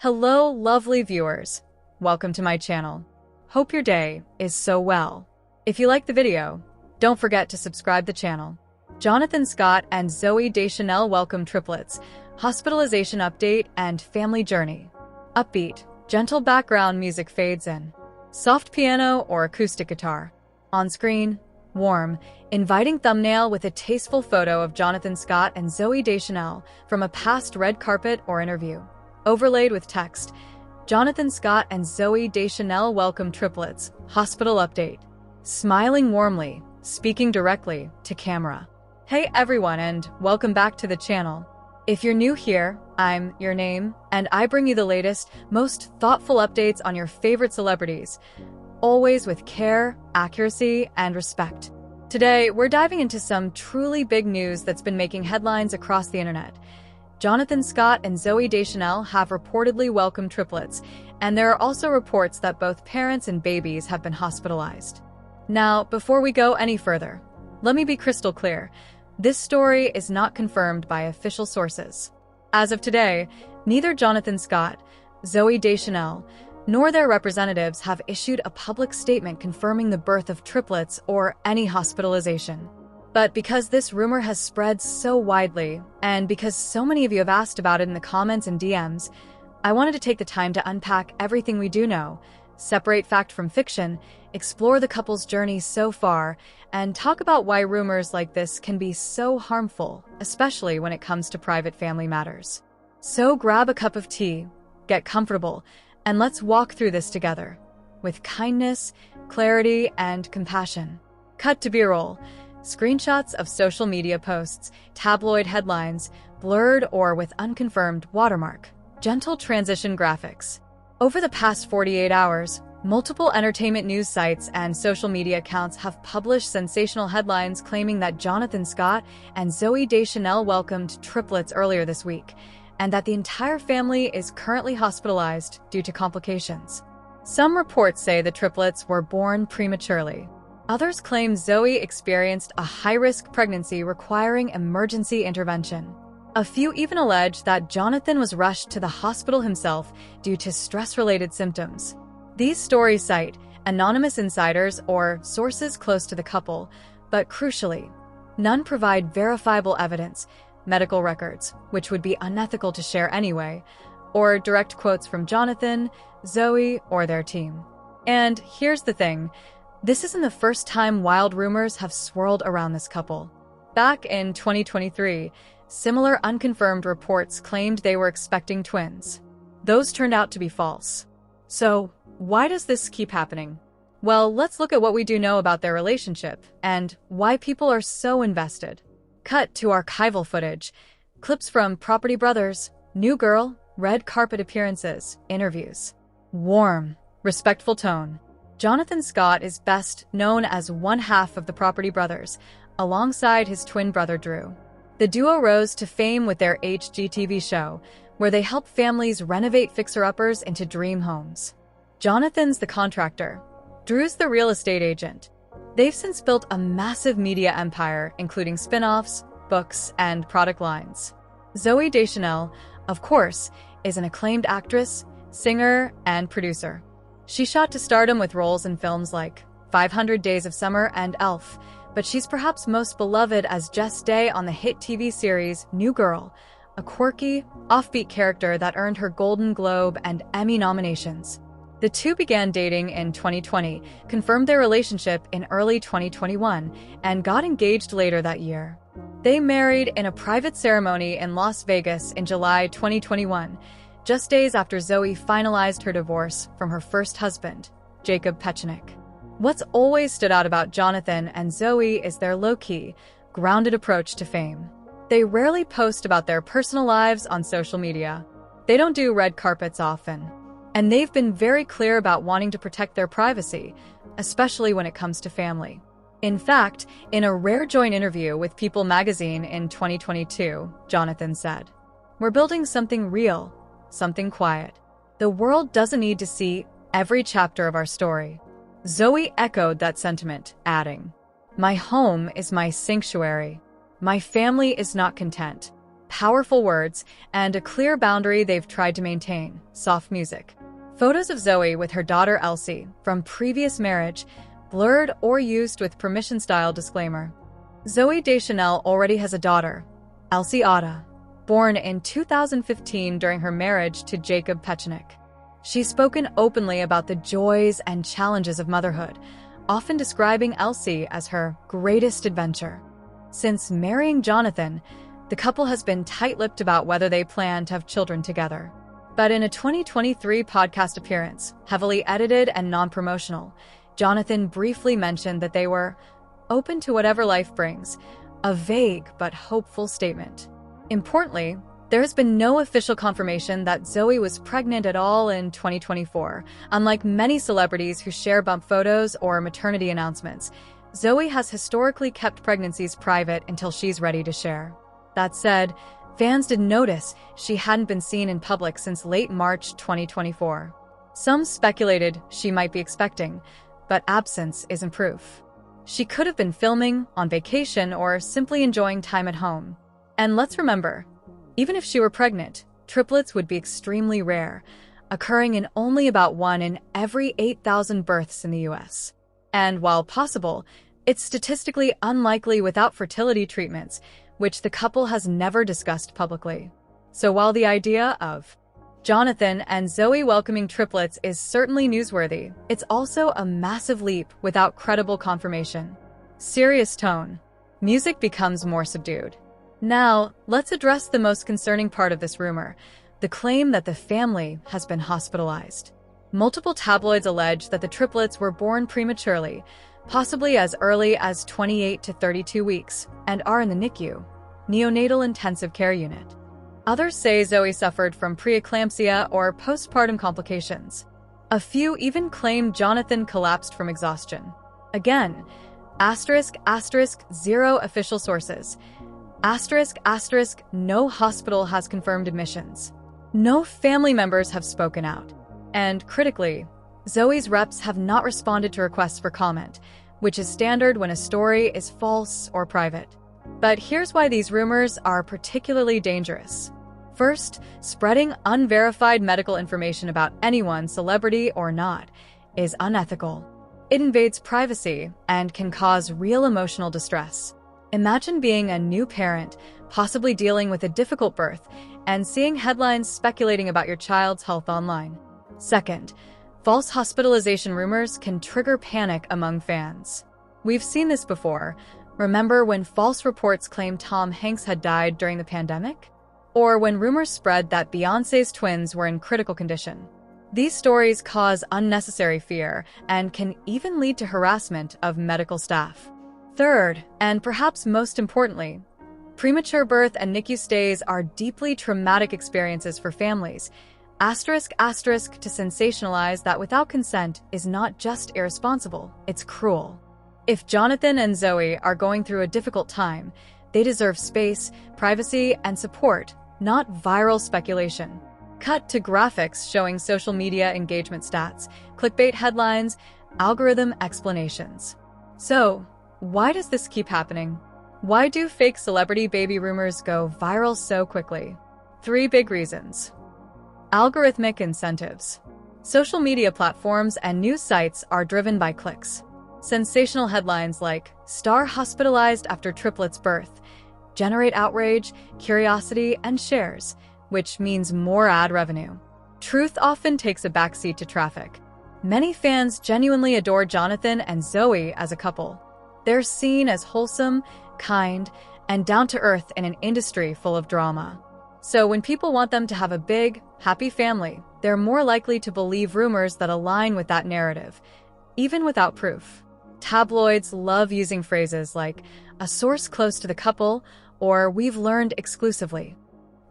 Hello, lovely viewers. Welcome to my channel. Hope your day is so well. If you like the video, don't forget to subscribe the channel. Jonathan Scott and Zooey Deschanel welcome triplets, hospitalization update and family journey. Upbeat, gentle background music fades in. Soft piano or acoustic guitar. On screen, warm, inviting thumbnail with a tasteful photo of Jonathan Scott and Zooey Deschanel from a past red carpet or interview. Overlaid with text, Jonathan Scott and Zooey Deschanel welcome triplets, hospital update. Smiling warmly, speaking directly to camera. Hey everyone and welcome back to the channel. If you're new here, I'm your name, and I bring you the latest, most thoughtful updates on your favorite celebrities, always with care, accuracy, and respect. Today, we're diving into some truly big news that's been making headlines across the internet. Jonathan Scott and Zooey Deschanel have reportedly welcomed triplets, and there are also reports that both parents and babies have been hospitalized. Now, before we go any further, let me be crystal clear. This story is not confirmed by official sources. As of today, neither Jonathan Scott, Zooey Deschanel, nor their representatives have issued a public statement confirming the birth of triplets or any hospitalization. But because this rumor has spread so widely, and because so many of you have asked about it in the comments and DMs, I wanted to take the time to unpack everything we do know, separate fact from fiction, explore the couple's journey so far, and talk about why rumors like this can be so harmful, especially when it comes to private family matters. So grab a cup of tea, get comfortable, and let's walk through this together, with kindness, clarity, and compassion. Cut to B-roll. Screenshots of social media posts, tabloid headlines, blurred or with unconfirmed watermark, gentle transition graphics. Over the past 48 hours, multiple entertainment news sites and social media accounts have published sensational headlines claiming that Jonathan Scott and Zooey Deschanel welcomed triplets earlier this week, and that the entire family is currently hospitalized due to complications. Some reports say the triplets were born prematurely. Others claim Zooey experienced a high-risk pregnancy requiring emergency intervention. A few even allege that Jonathan was rushed to the hospital himself due to stress-related symptoms. These stories cite anonymous insiders or sources close to the couple, but crucially, none provide verifiable evidence, medical records, which would be unethical to share anyway, or direct quotes from Jonathan, Zooey, or their team. And here's the thing. This isn't the first time wild rumors have swirled around this couple. Back in 2023, similar unconfirmed reports claimed they were expecting twins. Those turned out to be false. So, why does this keep happening? Well, let's look at what we do know about their relationship and why people are so invested. Cut to archival footage, clips from Property Brothers, New Girl, red carpet appearances, interviews. Warm, respectful tone. Jonathan Scott is best known as one half of the Property Brothers, alongside his twin brother Drew. The duo rose to fame with their HGTV show, where they help families renovate fixer-uppers into dream homes. Jonathan's the contractor. Drew's the real estate agent. They've since built a massive media empire, including spin-offs, books, and product lines. Zooey Deschanel, of course, is an acclaimed actress, singer, and producer. She shot to stardom with roles in films like 500 Days of Summer and Elf, but she's perhaps most beloved as Jess Day on the hit TV series New Girl, a quirky, offbeat character that earned her Golden Globe and Emmy nominations. The two began dating in 2020, confirmed their relationship in early 2021, and got engaged later that year. They married in a private ceremony in Las Vegas in July 2021, just days after Zooey finalized her divorce from her first husband, Jacob Pechenik. What's always stood out about Jonathan and Zooey is their low-key, grounded approach to fame. They rarely post about their personal lives on social media. They don't do red carpets often. And they've been very clear about wanting to protect their privacy, especially when it comes to family. In fact, in a rare joint interview with People magazine in 2022, Jonathan said, "We're building something real. Something quiet. The world doesn't need to see every chapter of our story." Zooey echoed that sentiment, adding, "My home is my sanctuary. My family is not content. Powerful words, and a clear boundary they've tried to maintain: soft music. Photos of Zooey with her daughter Elsie from previous marriage, blurred or used with permission-style disclaimer. Zooey Deschanel already has a daughter, Elsie Ada, born in 2015 during her marriage to Jacob Pechenik. She's spoken openly about the joys and challenges of motherhood, often describing Elsie as her greatest adventure. Since marrying Jonathan, the couple has been tight-lipped about whether they plan to have children together. But in a 2023 podcast appearance, heavily edited and non-promotional, Jonathan briefly mentioned that they were open to whatever life brings, a vague but hopeful statement. Importantly, there has been no official confirmation that Zooey was pregnant at all in 2024. Unlike many celebrities who share bump photos or maternity announcements, Zooey has historically kept pregnancies private until she's ready to share. That said, fans did notice she hadn't been seen in public since late March 2024. Some speculated she might be expecting, but absence isn't proof. She could have been filming, on vacation, or simply enjoying time at home. And let's remember, even if she were pregnant, triplets would be extremely rare, occurring in only about 1 in every 8,000 births in the US. And while possible, it's statistically unlikely without fertility treatments, which the couple has never discussed publicly. So while the idea of Jonathan and Zooey welcoming triplets is certainly newsworthy, it's also a massive leap without credible confirmation. Serious tone. Music becomes more subdued. Now, let's address the most concerning part of this rumor, the claim that the family has been hospitalized. Multiple tabloids allege that the triplets were born prematurely, possibly as early as 28 to 32 weeks, and are in the NICU, neonatal intensive care unit. Others say Zooey suffered from preeclampsia or postpartum complications. A few even claim Jonathan collapsed from exhaustion. Again, zero official sources. No hospital has confirmed admissions. No family members have spoken out. And critically, Zooey's reps have not responded to requests for comment, which is standard when a story is false or private. But here's why these rumors are particularly dangerous. First, spreading unverified medical information about anyone, celebrity or not, is unethical. It invades privacy and can cause real emotional distress. Imagine being a new parent, possibly dealing with a difficult birth, and seeing headlines speculating about your child's health online. Second, false hospitalization rumors can trigger panic among fans. We've seen this before. Remember when false reports claimed Tom Hanks had died during the pandemic? Or when rumors spread that Beyoncé's twins were in critical condition? These stories cause unnecessary fear and can even lead to harassment of medical staff. Third, and perhaps most importantly, premature birth and NICU stays are deeply traumatic experiences for families. To sensationalize that without consent is not just irresponsible, it's cruel. If Jonathan and Zooey are going through a difficult time, they deserve space, privacy, and support, not viral speculation. Cut to graphics showing social media engagement stats, clickbait headlines, algorithm explanations. So, why does this keep happening? Why do fake celebrity baby rumors go viral so quickly? 3 big reasons. Algorithmic incentives. Social media platforms and news sites are driven by clicks. Sensational headlines like "Star hospitalized after triplets birth" generate outrage, curiosity, and shares, which means more ad revenue. Truth often takes a backseat to traffic. Many fans genuinely adore Jonathan and Zooey as a couple. They're seen as wholesome, kind, and down-to-earth in an industry full of drama. So when people want them to have a big, happy family, they're more likely to believe rumors that align with that narrative, even without proof. Tabloids love using phrases like "a source close to the couple" or "we've learned exclusively."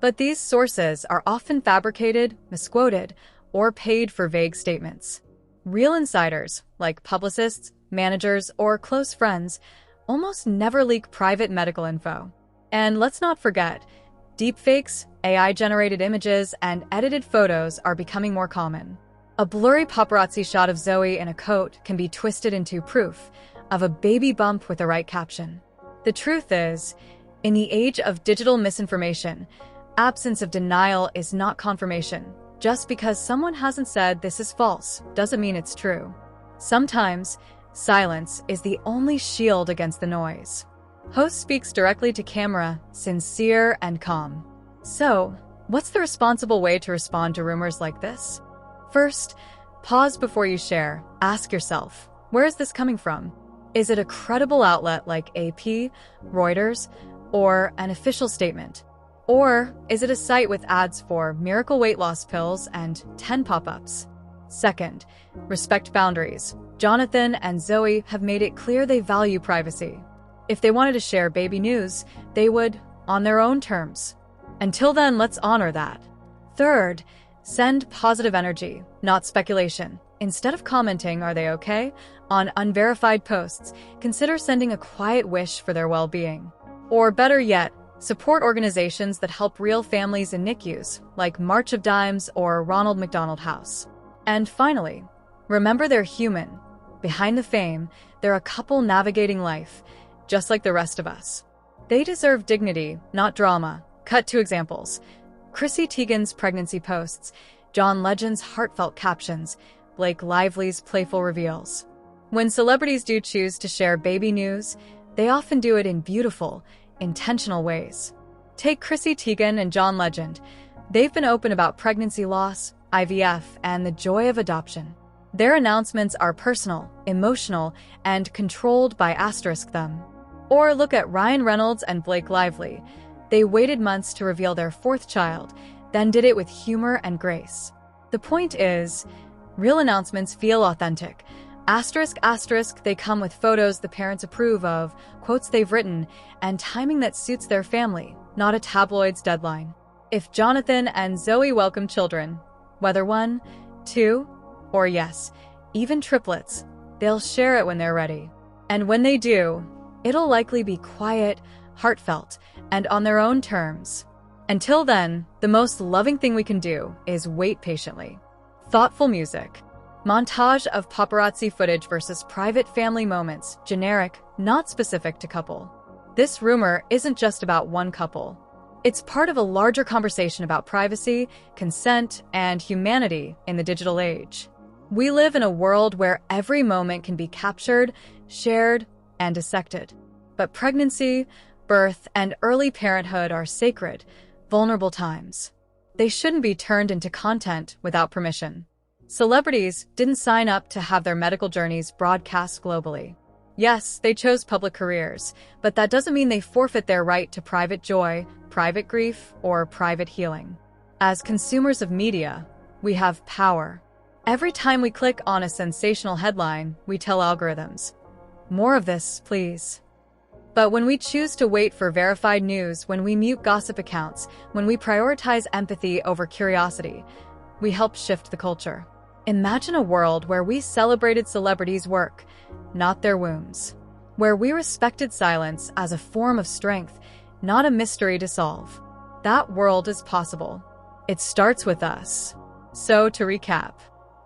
But these sources are often fabricated, misquoted, or paid for vague statements. Real insiders, like publicists, managers, or close friends, almost never leak private medical info. And let's not forget, deepfakes, AI-generated images, and edited photos are becoming more common. A blurry paparazzi shot of Zooey in a coat can be twisted into proof of a baby bump with the right caption. The truth is, In the age of digital misinformation, absence of denial is not confirmation. Just because someone hasn't said this is false doesn't mean it's true. Sometimes, silence is the only shield against the noise. Host speaks directly to camera, sincere and calm. So, what's the responsible way to respond to rumors like this? First, pause before you share. Ask yourself, where is this coming from? Is it a credible outlet like AP, Reuters, or an official statement? Or is it a site with ads for miracle weight loss pills and 10 pop-ups? Second, respect boundaries. Jonathan and Zooey have made it clear they value privacy. If they wanted to share baby news, they would, on their own terms. Until then, let's honor that. Third, send positive energy, not speculation. Instead of commenting, "Are they okay?" on unverified posts, consider sending a quiet wish for their well-being. Or better yet, support organizations that help real families in NICUs, like March of Dimes or Ronald McDonald House. And finally, remember they're human. Behind the fame, they're a couple navigating life, just like the rest of us. They deserve dignity, not drama. Cut to examples. Chrissy Teigen's pregnancy posts, John Legend's heartfelt captions, Blake Lively's playful reveals. When celebrities do choose to share baby news, they often do it in beautiful, intentional ways. Take Chrissy Teigen and John Legend. They've been open about pregnancy loss, IVF, and the joy of adoption. Their announcements are personal, emotional, and controlled by *them. Or look at Ryan Reynolds and Blake Lively. They waited months to reveal their fourth child, then did it with humor and grace. The point is, real announcements feel authentic. They come with photos the parents approve of, quotes they've written, and timing that suits their family, not a tabloid's deadline. If Jonathan and Zooey welcome children, whether 1, 2, or yes, even triplets, they'll share it when they're ready. And when they do, it'll likely be quiet, heartfelt, and on their own terms. Until then, the most loving thing we can do is wait patiently. Thoughtful music. Montage of paparazzi footage versus private family moments, generic, not specific to couple. This rumor isn't just about one couple. It's part of a larger conversation about privacy, consent, and humanity in the digital age. We live in a world where every moment can be captured, shared, and dissected. But pregnancy, birth, and early parenthood are sacred, vulnerable times. They shouldn't be turned into content without permission. Celebrities didn't sign up to have their medical journeys broadcast globally. Yes, they chose public careers, but that doesn't mean they forfeit their right to private joy, private grief, or private healing. As consumers of media, we have power. Every time we click on a sensational headline, we tell algorithms, "More of this, please." But when we choose to wait for verified news, when we mute gossip accounts, when we prioritize empathy over curiosity, we help shift the culture. Imagine a world where we celebrated celebrities' work, not their wounds. Where we respected silence as a form of strength, not a mystery to solve. That world is possible. It starts with us. So, to recap,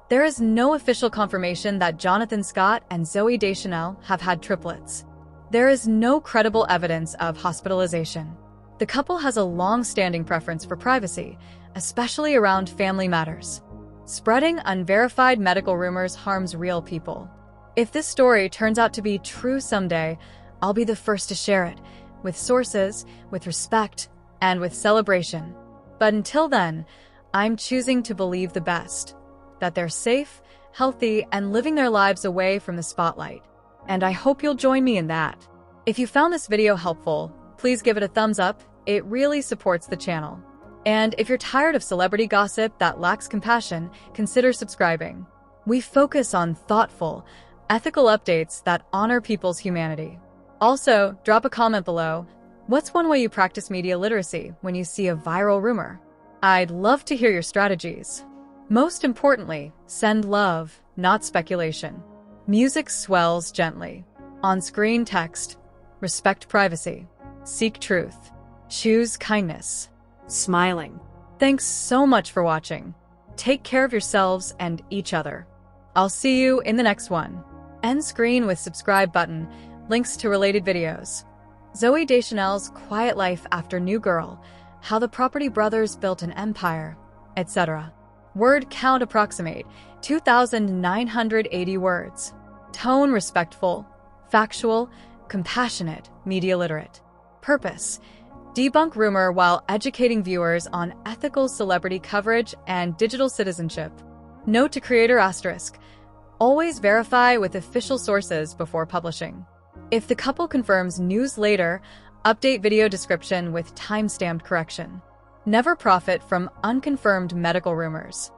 there is no official confirmation that Jonathan Scott and Zooey Deschanel have had triplets. There is no credible evidence of hospitalization. The couple has a long-standing preference for privacy, especially around family matters. Spreading unverified medical rumors harms real people. If this story turns out to be true someday, I'll be the first to share it, with sources, with respect, and with celebration. But until then, I'm choosing to believe the best, that they're safe, healthy, and living their lives away from the spotlight. And I hope you'll join me in that. If you found this video helpful, please give it a thumbs up. It really supports the channel. And if you're tired of celebrity gossip that lacks compassion, consider subscribing. We focus on thoughtful, ethical updates that honor people's humanity. Also, drop a comment below. What's one way you practice media literacy when you see a viral rumor? I'd love to hear your strategies. Most importantly, send love, not speculation. Music swells gently. On-screen text. Respect privacy. Seek truth. Choose kindness. Smiling. Thanks so much for watching. Take care of yourselves and each other. I'll see you in the next one. End screen with subscribe button, links to related videos. Zooey Deschanel's quiet life after New Girl, how the Property Brothers built an empire, etc. Word count approximate 2,980 words. Tone respectful, factual, compassionate, media literate. Purpose: debunk rumor while educating viewers on ethical celebrity coverage and digital citizenship. Note to creator asterisk: always verify with official sources before publishing. If the couple confirms news later, update video description with timestamped correction. Never profit from unconfirmed medical rumors.